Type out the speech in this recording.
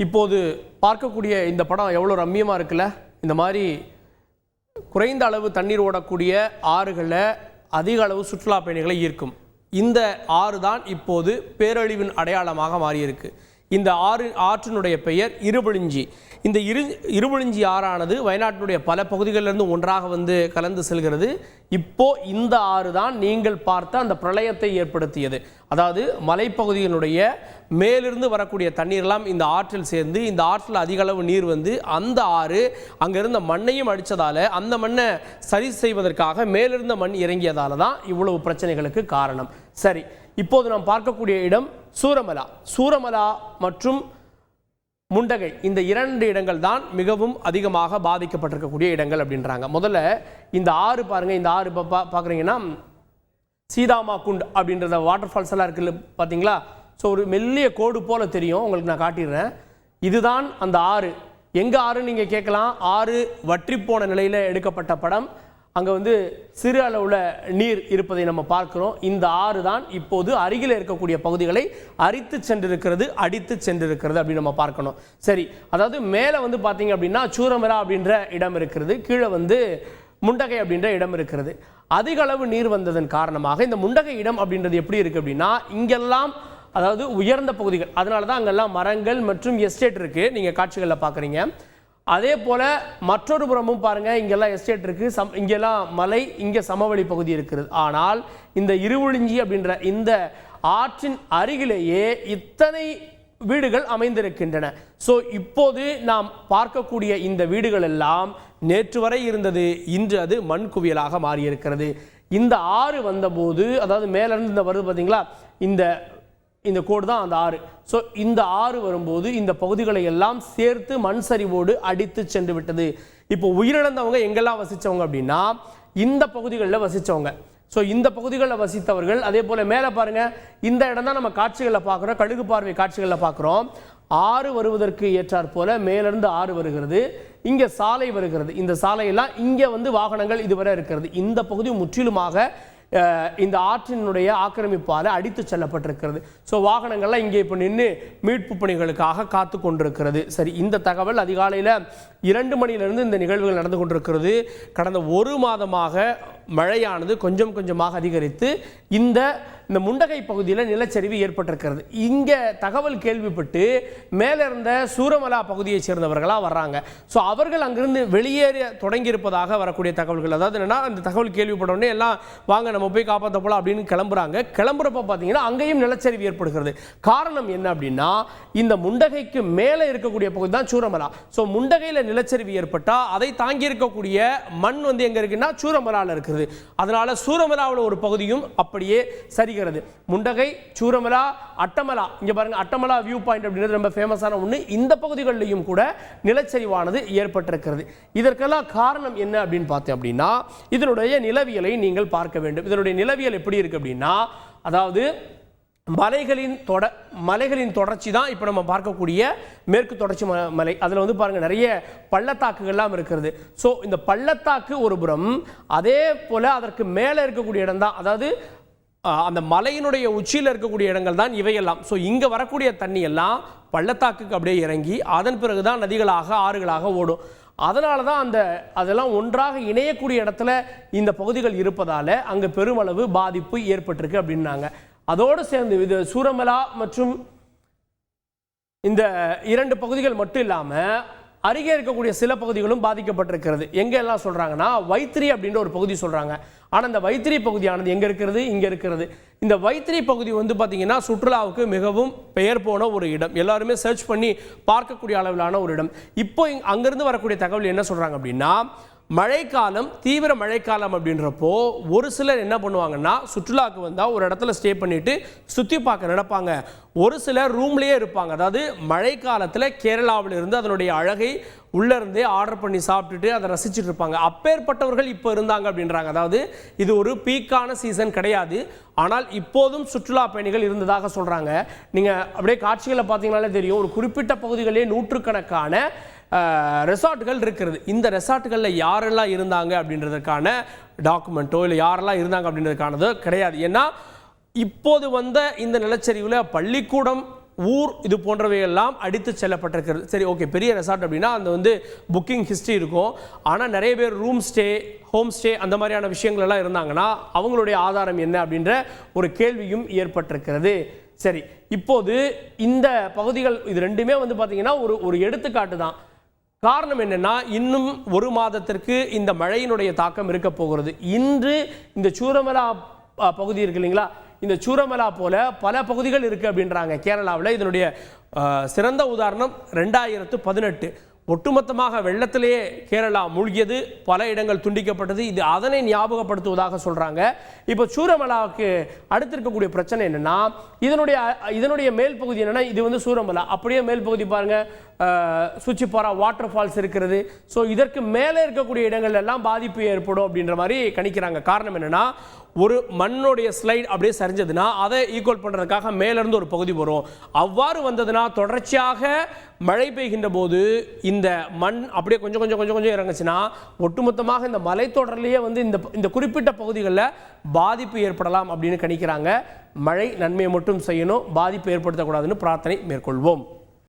இப்போது பார்க்கக்கூடிய இந்த படம் எவ்வளோ ரம்மியமாக இருக்குல்ல. இந்த மாதிரி குறைந்த அளவு தண்ணீர் ஓடக்கூடிய ஆறுகளில் அதிக அளவு சுற்றுலா பயணிகளை ஈர்க்கும். இந்த ஆறு தான் இப்போது பேரழிவின் அடையாளமாக மாறியிருக்கு. இந்த ஆற்றினுடைய பெயர் இருவிழிஞ்சி. இந்த இருவிழிஞ்சி ஆறானது வயநாட்டினுடைய பல பகுதிகளிலிருந்து ஒன்றாக வந்து கலந்து செல்கிறது. இப்போ இந்த ஆறு தான் நீங்கள் பார்த்த அந்த பிரளயத்தை ஏற்படுத்தியது. அதாவது மலைப்பகுதியினுடைய மேலிருந்து வரக்கூடிய தண்ணீரெல்லாம் இந்த ஆற்றில் சேர்ந்து இந்த ஆற்றில் அதிக அளவு நீர் வந்து அந்த ஆறு அங்கிருந்த மண்ணையும் அடித்ததால் அந்த மண்ணை சரி செய்வதற்காக மேலிருந்த மண் இறங்கியதால தான் இவ்வளவு பிரச்சனைகளுக்கு காரணம். சரி, இப்போது நாம் பார்க்கக்கூடிய இடம் சூரமலா. சூரமலா மற்றும் முண்டகை இந்த இரண்டு இடங்கள் தான் மிகவும் அதிகமாக பாதிக்கப்பட்டிருக்கக்கூடிய இடங்கள் அப்படின்றாங்க. முதல்ல இந்த ஆறு பாருங்கள். இந்த ஆறு பார்க்குறீங்கன்னா சீதாமா குண்ட் அப்படின்றத வாட்டர் ஃபால்ஸ் எல்லாம் இருக்குல்ல பார்த்தீங்களா. ஸோ ஒரு மெல்லிய கோடு போல தெரியும், உங்களுக்கு நான் காட்டிடுறேன். இதுதான் அந்த ஆறு. எங்கே ஆறுன்னு நீங்கள் கேட்கலாம். ஆறு வற்றி போன நிலையில் எடுக்கப்பட்ட படம். அங்கே வந்து சிறு அளவில் நீர் இருப்பதை நம்ம பார்க்குறோம். இந்த ஆறு தான் இப்போது அருகில் இருக்கக்கூடிய பகுதிகளை அரித்து சென்றிருக்கிறது, அடித்து சென்றிருக்கிறது அப்படின்னு நம்ம பார்க்கணும். சரி, அதாவது மேலே வந்து பார்த்தீங்க அப்படின்னா சூரமலா அப்படின்ற இடம் இருக்கிறது, கீழே வந்து முண்டகை அப்படின்ற இடம் இருக்கிறது. அதிக அளவு நீர் வந்ததன் காரணமாக இந்த முண்டகை இடம் அப்படின்றது எப்படி இருக்குது அப்படின்னா, இங்கெல்லாம் அதாவது உயர்ந்த பகுதிகள், அதனால தான் அங்கெல்லாம் மரங்கள் மற்றும் எஸ்டேட் இருக்குது, நீங்கள் காட்சிகளில் பார்க்குறீங்க. அதே போல் மற்றொரு புறமும் பாருங்கள், இங்கெல்லாம் எஸ்டேட் இருக்குது, இங்கெல்லாம் மலை, இங்கே சமவெளி பகுதி இருக்கிறது. ஆனால் இந்த இருவிழிஞ்சி அப்படின்ற இந்த ஆற்றின் அருகிலேயே இத்தனை வீடுகள் அமைந்திருக்கின்றன. ஸோ இப்போது நாம் பார்க்கக்கூடிய இந்த வீடுகள் எல்லாம் நேற்று வரை இருந்தது, இன்று அது மண் குவியலாக மாறியிருக்கிறது. இந்த ஆறு வந்தபோது, அதாவது மேலிருந்து இந்த வருது பார்த்தீங்களா, இந்த கோடு தான் அந்த ஆறு. ஸோ இந்த ஆறு வரும்போது இந்த பகுதிகளை எல்லாம் சேர்த்து மண் சரிவோடு அடித்து சென்று விட்டது. இப்போ உயிரிழந்தவங்க எங்கெல்லாம் வசித்தவங்க அப்படின்னா இந்த பகுதிகளில் வசித்தவங்க. ஸோ இந்த பகுதிகளில் வசித்தவர்கள். அதே போல் மேலே பாருங்கள், இந்த இடம் தான் நம்ம காட்சிகளில் பார்க்குறோம், கழுகு பார்வை காட்சிகளில் பார்க்குறோம். ஆறு வருவதற்கு ஏற்றாற் போல மேலிருந்து ஆறு வருகிறது, இங்கே சாலை வருகிறது. இந்த சாலையெல்லாம் இங்கே வந்து வாகனங்கள் இதுவரை இருக்கிறது. இந்த பகுதி முற்றிலுமாக இந்த ஆற்றினுடைய ஆக்கிரமிப்பால் அடித்து செல்லப்பட்டிருக்கிறது. ஸோ வாகனங்கள்லாம் இங்கே இப்போ நின்று மீட்பு பணிகளுக்காக காத்து கொண்டிருக்கிறது. சரி, இந்த தகவல் அதிகாலையில் 2 மணியிலிருந்து இந்த நிகழ்வுகள் நடந்து கொண்டிருக்கிறது. கடந்த 1 மாதமாக மழையானது கொஞ்சம் கொஞ்சமாக அதிகரித்து இந்த முண்டகை பகுதியில் நிலச்சரிவு ஏற்பட்டிருக்கிறது. இங்கே தகவல் கேள்விப்பட்டு மேலே இருந்த சூரமலா பகுதியை சேர்ந்தவர்களாக வர்றாங்க. ஸோ அவர்கள் அங்கிருந்து வெளியேற தொடங்கியிருப்பதாக வரக்கூடிய தகவல்கள். அதாவது என்னன்னா, அந்த தகவல் கேள்விப்பட்ட உடனே எல்லாம் வாங்க நம்ம போய் காப்பாற்ற போகலாம் அப்படின்னு கிளம்புறாங்க. கிளம்புறப்ப பார்த்தீங்கன்னா அங்கேயும் நிலச்சரிவு ஏற்படுகிறது. காரணம் என்ன அப்படின்னா, இந்த முண்டகைக்கு மேலே இருக்கக்கூடிய பகுதி தான் சூரமலா. ஸோ முண்டகையில் நிலச்சரிவு ஏற்பட்டால் அதை தாங்கி இருக்கக்கூடிய மண் வந்து எங்கே இருக்குன்னா சூரமலாவில் இருக்குது. அதனால சூரமலாவில் ஒரு பகுதியும் அப்படியே சரிகிறது. முண்டகை, சூரமலா, அட்டமலா, இங்க பாருங்க, அட்டமலா வியூ பாயிண்ட் அப்படின்றது ரொம்ப ஃபேமஸான ஒன்று. இந்த பகுதிகளிலும் கூட நிலச்சரிவானது ஏற்பட்டிருக்கிறது. இதற்கெல்லாம் காரணம் என்ன அப்படின்னு பார்த்தோம் அப்படின்னா, இதனுடைய நிலவியலை நீங்கள் பார்க்க வேண்டும். இதனுடைய நிலவியல் எப்படி இருக்கு அப்படின்னா, அதாவது மலைகளின் தொடர்ச்சி தான் இப்போ நம்ம பார்க்கக்கூடிய மேற்கு தொடர்ச்சி மலை. அதில் வந்து பாருங்கள் நிறைய பள்ளத்தாக்குகள்லாம் இருக்கிறது. ஸோ இந்த பள்ளத்தாக்கு ஒரு புறம், அதே போல் அதற்கு மேலே இருக்கக்கூடிய இடம் தான், அதாவது அந்த மலையினுடைய உச்சியில் இருக்கக்கூடிய இடங்கள் தான் இவையெல்லாம். ஸோ இங்கே வரக்கூடிய தண்ணி எல்லாம் பள்ளத்தாக்குக்கு அப்படியே இறங்கி அதன் பிறகு தான் நதிகளாக ஆறுகளாக ஓடும். அதனால தான் அதெல்லாம் ஒன்றாக இணையக்கூடிய இடத்துல இந்த பகுதிகள் இருப்பதால் அங்கே பெருமளவு பாதிப்பு ஏற்பட்டிருக்கு அப்படின்னாங்க. அதோடு சேர்ந்து இது சூரமலா மற்றும் இந்த 2 பகுதிகள் மட்டும் இல்லாமல் அருகே இருக்கக்கூடிய சில பகுதிகளும் பாதிக்கப்பட்டிருக்கிறது. எங்கெல்லாம் சொல்கிறாங்கன்னா, வைத்திரி அப்படின்ற ஒரு பகுதி சொல்கிறாங்க. ஆனால் இந்த வைத்திரி பகுதியானது எங்கே இருக்கிறது? இங்கே இருக்கிறது. இந்த வைத்திரி பகுதி வந்து பார்த்திங்கன்னா சுற்றுலாவுக்கு மிகவும் பெயர் போன ஒரு இடம், எல்லாருமே சர்ச் பண்ணி பார்க்கக்கூடிய அளவிலான ஒரு இடம். இப்போ அங்கேருந்து வரக்கூடிய தகவல் என்ன சொல்கிறாங்க அப்படின்னா, மழைக்காலம், தீவிர மழைக்காலம் அப்படின்றப்போ ஒரு சிலர் என்ன பண்ணுவாங்கன்னா, சுற்றுலாவுக்கு வந்தால் ஒரு இடத்துல ஸ்டே பண்ணிவிட்டு சுற்றி பார்க்க நடப்பாங்க. ஒரு சிலர் ரூம்லேயே இருப்பாங்க. அதாவது மழைக்காலத்தில் கேரளாவில் இருந்து அதனுடைய அழகை உள்ளேருந்தே ஆர்டர் பண்ணி சாப்பிட்டுட்டு அதை ரசிச்சுட்டு இருப்பாங்க. அப்பேற்பட்டவர்கள் இப்போ இருந்தாங்க அப்படின்றாங்க. அதாவது இது ஒரு பீக்கான சீசன் கிடையாது, ஆனால் இப்போதும் சுற்றுலா பயணிகள் இருந்ததாக சொல்கிறாங்க. நீங்கள் அப்படியே காட்சிகளை பார்த்தீங்கன்னாலே தெரியும், ஒரு குறிப்பிட்ட பகுதிகளிலே நூற்றுக்கணக்கான ரெசார்ட்டுகள் இருக்கிறது. இந்த ரெசார்ட்டுகளில் யாரெல்லாம் இருந்தாங்க அப்படின்றதுக்கான டாக்குமெண்ட்டோ இல்லை யாரெல்லாம் இருந்தாங்க அப்படின்றதுக்கானதோ கிடையாது. ஏன்னா இப்போது வந்த இந்த நிலச்சரிவில் பள்ளிக்கூடம் ஊர் இது போன்றவை எல்லாம் அடித்து செல்லப்பட்டிருக்கிறது. சரி, ஓகே, பெரிய ரெசார்ட் அப்படின்னா அந்த வந்து புக்கிங் ஹிஸ்ட்ரி இருக்கும். ஆனால் நிறைய பேர் ரூம் ஸ்டே, ஹோம் ஸ்டே அந்த மாதிரியான விஷயங்கள் எல்லாம் இருந்தாங்கன்னா அவங்களுடைய ஆதாரம் என்ன அப்படின்ற ஒரு கேள்வியும் ஏற்பட்டிருக்கிறது. சரி, இப்போது இந்த பகுதிகள் இது ரெண்டுமே வந்து பார்த்தீங்கன்னா ஒரு எடுத்துக்காட்டு தான். காரணம் என்னன்னா, இன்னும் ஒரு மாதத்திற்கு இந்த மழையினுடைய தாக்கம் இருக்க போகிறது. இன்று இந்த சூரமலா பகுதி இருக்கு இல்லைங்களா, இந்த சூரமலா போல பல பகுதிகள் இருக்குது அப்படின்றாங்க கேரளாவில். இதனுடைய சிறந்த உதாரணம் 2018 ஒட்டுமொத்தமாக வெள்ளத்திலேயே கேரளா மூழ்கியது, பல இடங்கள் துண்டிக்கப்பட்டது. இது அதனை ஞாபகப்படுத்துவதாக சொல்கிறாங்க. இப்போ சூரமலாவுக்கு அடுத்து இருக்கக்கூடிய பிரச்சனை என்னென்னா, இதனுடைய மேல் பகுதி என்னென்னா, இது வந்து சூரமலா, அப்படியே மேல் பகுதி பாருங்கள், சுச்சிப்பாரா வாட்டர் ஃபால்ஸ் இருக்கிறது. ஸோ இதற்கு மேலே இருக்கக்கூடிய இடங்கள் எல்லாம் பாதிப்பு ஏற்படும் அப்படின்ற மாதிரி கணிக்கிறாங்க. காரணம் என்னென்னா, ஒரு மண்ணுடைய ஸ்லைட் அப்படியே சரிஞ்சதுன்னா அதை ஈக்குவல் பண்ணுறதுக்காக மேலேருந்து ஒரு பகுதி வரும். அவ்வாறு வந்ததுன்னா தொடர்ச்சியாக மழை பெய்கின்ற போது இந்த மண் அப்படியே கொஞ்சம் கொஞ்சம் கொஞ்சம் கொஞ்சம் இறங்குச்சுன்னா ஒட்டுமொத்தமாக இந்த மலைத்தொடர்லேயே வந்து இந்த குறிப்பிட்ட பகுதிகளில் பாதிப்பு ஏற்படலாம் அப்படின்னு கணிக்கிறாங்க. மழை நன்மையை மட்டும் செய்யணும், பாதிப்பு ஏற்படுத்தக்கூடாதுன்னு பிரார்த்தனை மேற்கொள்வோம்.